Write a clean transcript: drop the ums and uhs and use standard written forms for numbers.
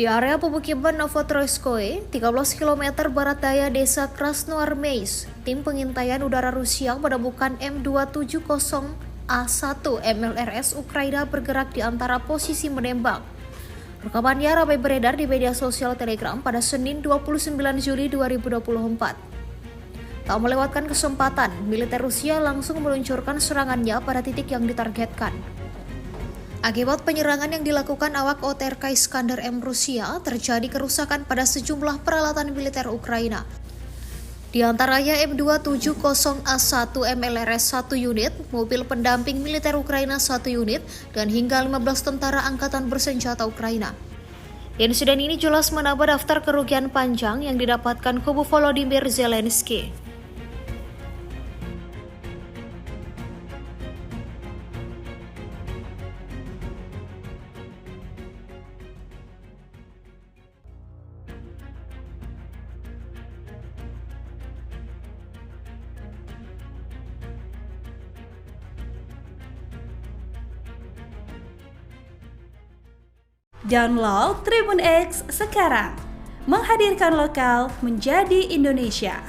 Di area pemukiman Novotroyskoye, 13 km barat daya desa Krasnoarmeysk, tim pengintaian udara Rusia menemukan M270A1 MLRS Ukraina bergerak di antara posisi menembak. Rekamannya ramai beredar di media sosial Telegram pada Senin 29 Juli 2024. Tak melewatkan kesempatan, militer Rusia langsung meluncurkan serangannya pada titik yang ditargetkan. Akibat penyerangan yang dilakukan awak OTRK Iskander M Rusia, terjadi kerusakan pada sejumlah peralatan militer Ukraina. Di antaranya M270A1 MLRS 1 unit, mobil pendamping militer Ukraina 1 unit, dan hingga 15 tentara angkatan bersenjata Ukraina. Insiden ini jelas menambah daftar kerugian panjang yang didapatkan kubu Volodymyr Zelensky. Download Tribun X sekarang, menghadirkan lokal menjadi Indonesia.